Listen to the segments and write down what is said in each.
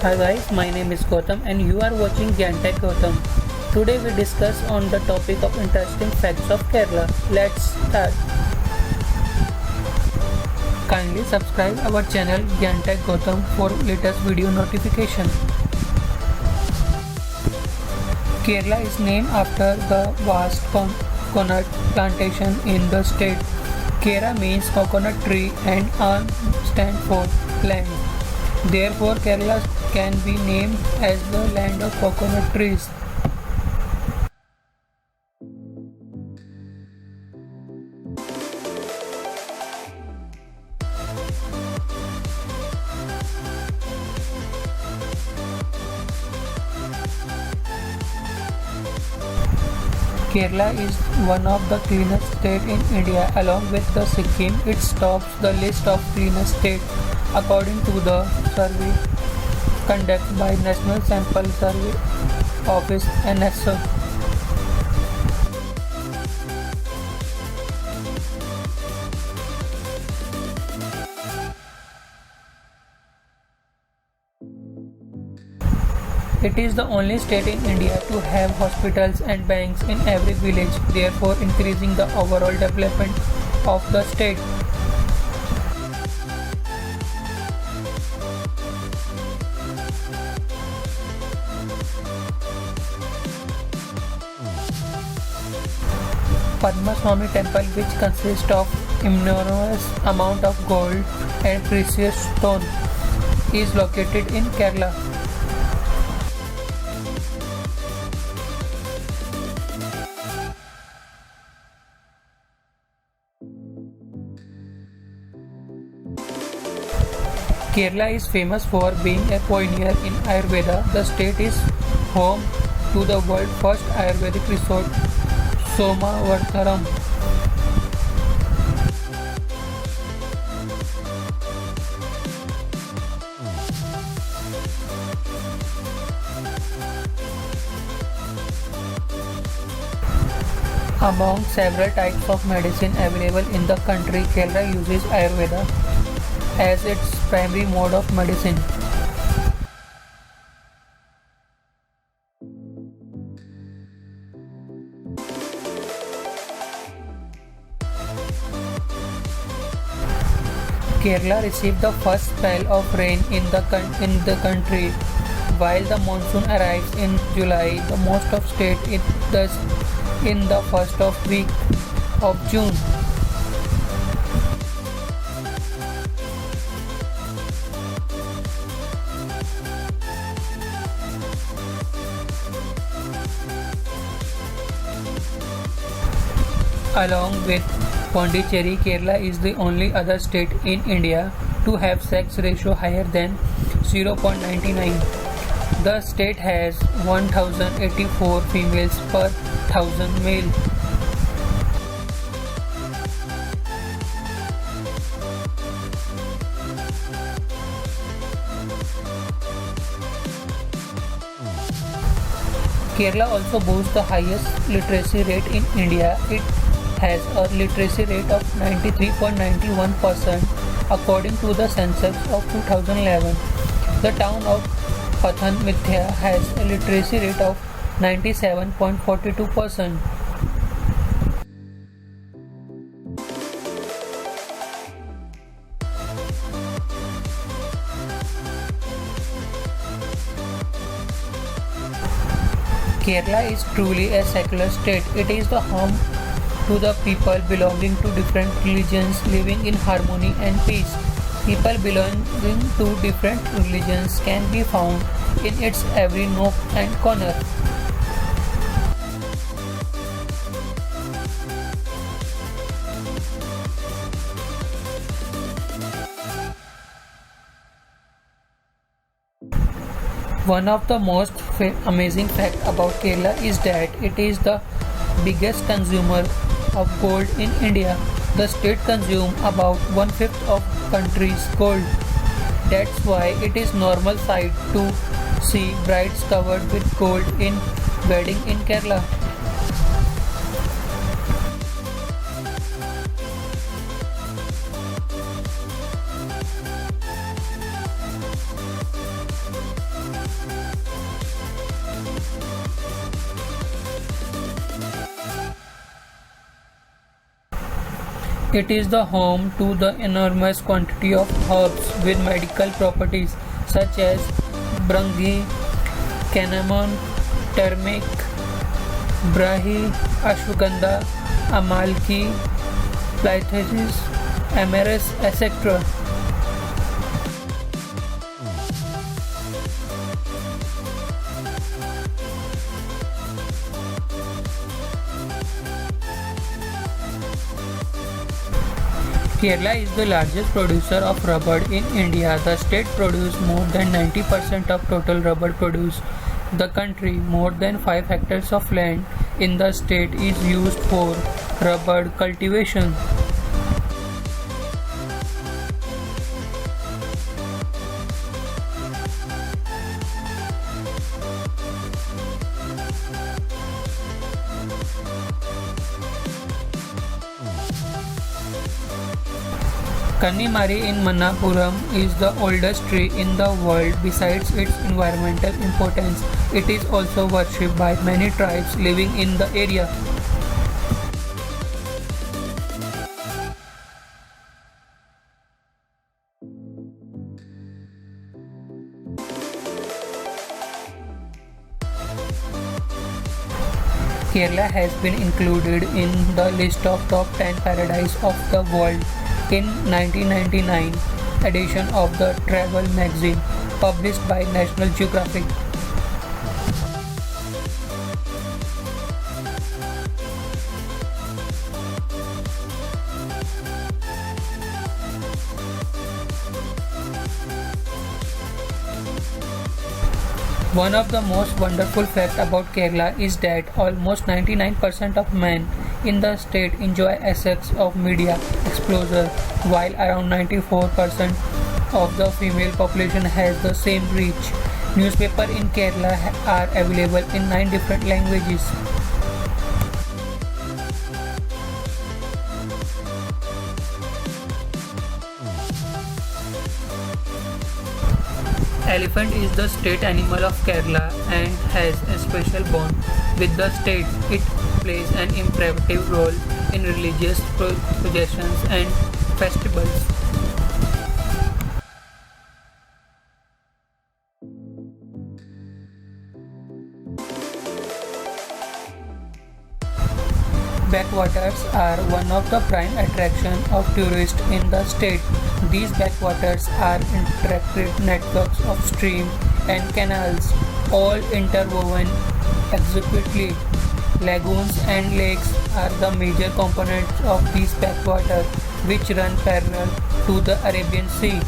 Hi guys, my name is Gautam and you are watching Gyantech Gautam. Today we discuss on the topic of interesting facts of Kerala. Let's start. Kindly subscribe our channel Gyantech Gautam for latest video notification. Kerala is named after the vast coconut plantation in the state. Kera means coconut tree and An stand for land. Therefore, Kerala can be named as the land of coconut trees. Kerala is one of the cleanest states in India. Along with the Sikkim, it tops the list of cleanest states according to the survey conducted by National Sample Survey Office (NSO). It is the only state in India to have hospitals and banks in every village, therefore increasing the overall development of the state. Padma Swami Temple, which consists of enormous amount of gold and precious stone, is located in Kerala. Kerala is famous for being a pioneer in Ayurveda. The state is home to the world's first Ayurvedic resort, Somavartharam. Among several types of medicine available in the country, Kerala uses Ayurveda as its primary mode of medicine. Kerala received the first spell of rain in the country. While the monsoon arrives in July, the most of state it does in the first of week of June. Along with Pondicherry, Kerala is the only other state in India to have sex ratio higher than 0.99. The state has 1084 females per 1000 male. Kerala also boasts the highest literacy rate in India. It has a literacy rate of 93.91% according to the census of 2011. The town of Pathanamthitta has a literacy rate of 97.42%. Kerala is truly a secular state. It is the home to the people belonging to different religions living in harmony and peace. People belonging to different religions can be found in its every nook and corner. One of the most amazing facts about Kerala is that it is the biggest consumer of gold in India. The state consumes about 1/5 of country's gold. That's why it is normal sight to see brides covered with gold in wedding in Kerala. It is the home to the enormous quantity of herbs with medical properties such as Brahmi, cinnamon, turmeric, brahi, ashwagandha, amalki, plethys, amaris, etc. Kerala is the largest producer of rubber in India. The state produces more than 90% of total rubber produced. The country, more than 5 hectares of land in the state is used for rubber cultivation. Kannimari in Manappuram is the oldest tree in the world. Besides its environmental importance, it is also worshipped by many tribes living in the area. Kerala has been included in the list of top 10 paradise of the world in 1999 edition of the travel magazine published by National Geographic. One of the most wonderful facts about Kerala is that almost 99% of men in the state enjoy access of media exposure, while around 94% of the female population has the same reach. Newspapers in Kerala are available in 9 different languages. Elephant is the state animal of Kerala and has a special bond with the state. It plays an imperative role in religious processions and festivals. Backwaters are one of the prime attractions of tourists in the state. These backwaters are interactive networks of streams and canals, all interwoven exquisitely. Lagoons and lakes are the major components of these backwaters, which run parallel to the Arabian Sea.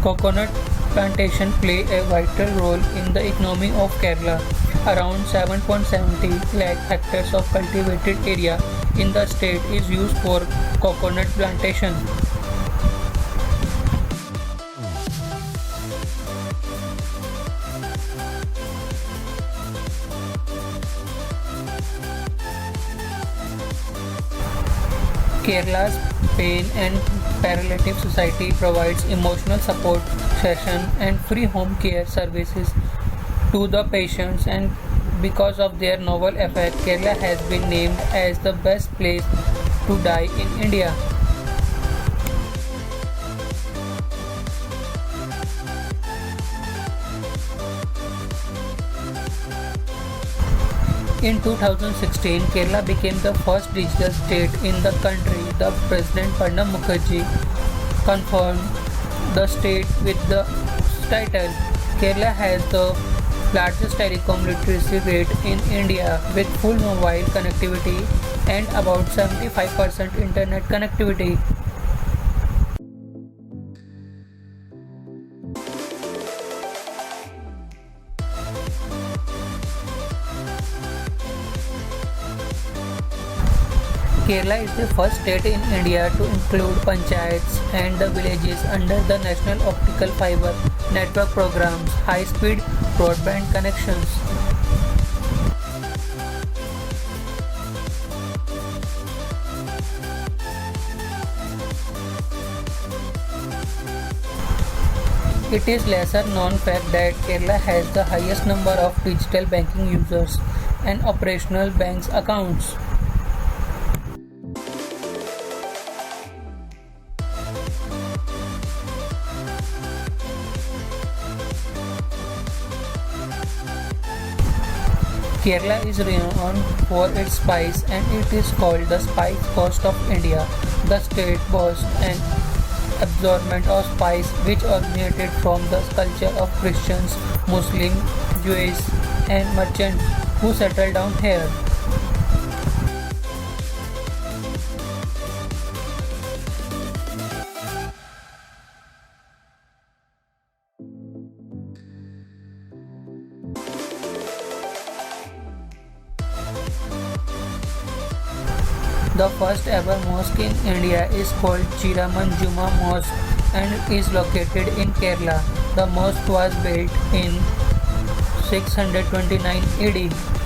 Coconut plantation play a vital role in the economy of Kerala. Around 7.70 lakh hectares of cultivated area in the state is used for coconut plantation. Kerala's Pain and Palliative Society provides emotional support sessions and free home care services to the patients, and because of their novel effect, Kerala has been named as the best place to die in India. In 2016, Kerala became the first digital state in the country. The President Pranab Mukherjee confirmed the state with the title. Kerala has the largest telecom literacy rate in India with full mobile connectivity and about 75% internet connectivity. Kerala is the first state in India to include panchayats and the villages under the National Optical Fiber Network programs, high-speed broadband connections. It is lesser known fact that Kerala has the highest number of digital banking users and operational banks accounts. Kerala is renowned for its spice and it is called the Spice Coast of India. The state boasts an absorbent of spice which originated from the culture of Christians, Muslims, Jews and merchants who settled down here. The first ever mosque in India is called Chiraman Juma Mosque and is located in Kerala. The mosque was built in 629 AD.